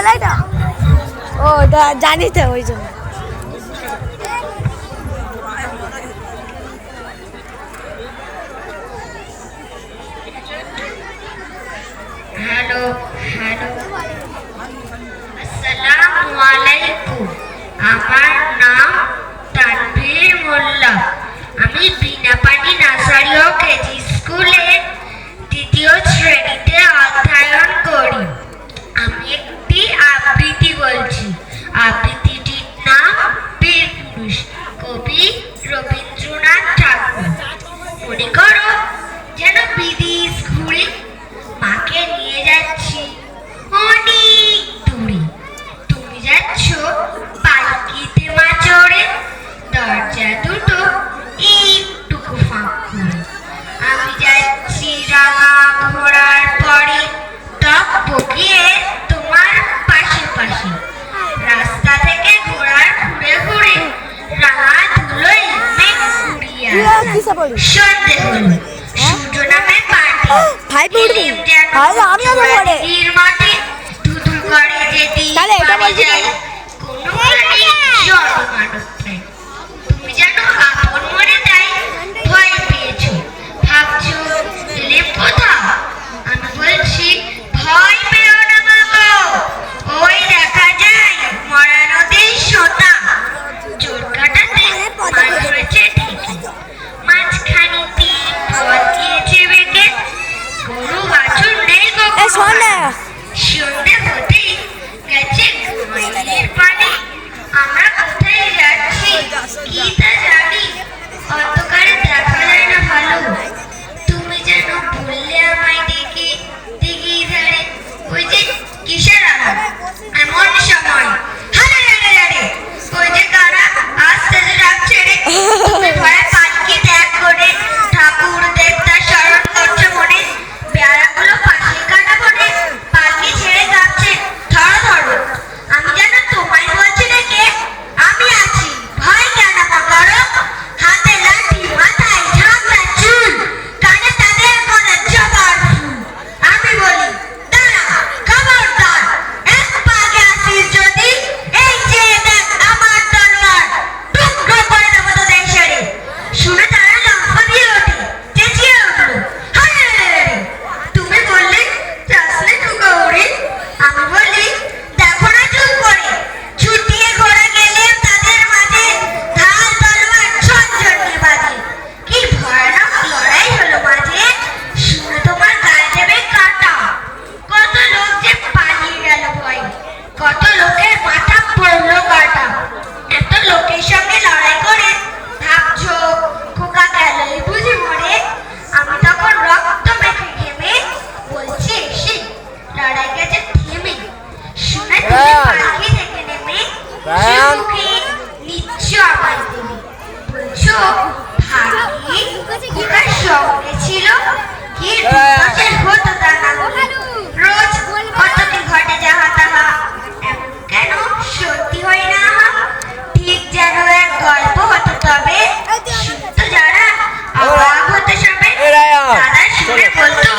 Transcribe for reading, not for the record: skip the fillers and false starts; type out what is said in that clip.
বেলাটা ও জানি তো ওই জন্য। হ্যালো হ্যালো, আসসালামু আলাইকুম। আমার নাম তানভীর মোল্লা। আমি বিনাপানি নার্সারি ও কেজি স্কুলে দ্বিতীয় শ্রেণীতে অধ্যয়ন করি। আমি একটি আবৃত্তি বলছি। আবৃত্তিটির নাম বীর পুরুষ, কবি রবীন্দ্রনাথ ঠাকুর। মনে করো যেন বিদেশ ঘুরে মাকে নিয়ে যাচ্ছি অনেক দূরে। তুমি যাচ্ছ পালকিতে মা চড়ে, দরজা দুটো একটুকু ফাঁক করে। আমি যাচ্ছি রাঙা ঘোড়ার পরে, টক বকিয়ে তোমার পাশে পাশে। রাস্তা থেকে ঘোড়ার ঘুরে ঘুরে রাঙা ধুলোয় মেঘ উড়িয়ে আসে। সন্ধে হলো, সূর্য নামে পাটি মাঠে ধুধু করে যেতে যায় কোনো তুমি যেন আপন মনে তাই ভয় পেয়েছো, ভাবছো এলে কোথাও। আমি বলছি ভয় পেও না বাবা, ওই দেখা যায় মরা নদীর সোতা। চোর কাটাতে মাছ ধরেছে ঠিকই, মাঝখানিতে পথ দিয়েছে বেঁকে। গরু বাছুর নেই গো, সন্ধে হতেই গেছে ঘুমাইয়ের পানি। আমরা কোথায় যাচ্ছি কি তা জানি, অন্ধকারে দেখা যায় না ভালো। তুমি যেন বললে আমায় ডেকে দিঘি ধারে, ওই যে কিসের আলো এমন সময়। হারে ওই যে কারা আস্তে ডাকছে রে। তুমি ভয়ে পালকি ত্যাগ করে ঠাকুর দেবতা স্মরণ করছো মনে। পেয়ারাগুলো পাশে কাটা পড়ে পালকি ছেড়ে যাচ্ছে ধরো ধরো। আমি যেন তোমায় বলছি রেখে আমি আছি, ভয় কেন করো। হাতে লাঠি মাথায় ঝাঁকড়া চুল, কানে তাদের করে জবার ফুল। আমি বলি দাঁড়া খবরদার, এক পাগে আসিস যদি এই যে দেখ আমার তলোয়ার, টুকরো করে দেবো তোদের ছেড়ে। শুনে তারা লম্বা দিয়ে ওঠে, চেঁচিয়ে উঠলো হারে। তুমি বললে চাষলে ঠুকৌড়ি। আমি বলি দেখো না চুপ করে। ছুটিয়ে ঘোড়া গেলে তাদের মাঝে, ঢাল তলোয়ার ঝনঝনিয়ে বাজে। কি ভয়ানক লড়াই হলো মাঝে, শুনে তোমার গায়ে দেবে কাঁটা। কত লোক যে পালিয়ে গেল ভয়ে, কত লোকের মাথা পড়লো কাটা। এত লোকের সঙ্গে লড়াই করে ভাবছো খোকা গেলই বুঝি মরে। আমি তখন রক্ত মেখে ঘেমে বলছি এসে লড়াই গেছে থেমে। শুনে তুমি পালকি থেকে নেমে মুখে নিচ্ছ আমার দেবে, বলছো ভাগ্যি খোকার সঙ্গে ছিল কি দুর্দশার হতো তা না হলে। রোজ কত কি ঘটে যাহা তাহা, এমন কেন সত্যি হয় না। ঠিক যেন এক গল্প হতো তবে, শুনতো যারা অবাক হতো সবে। দাদা শুনে বলতো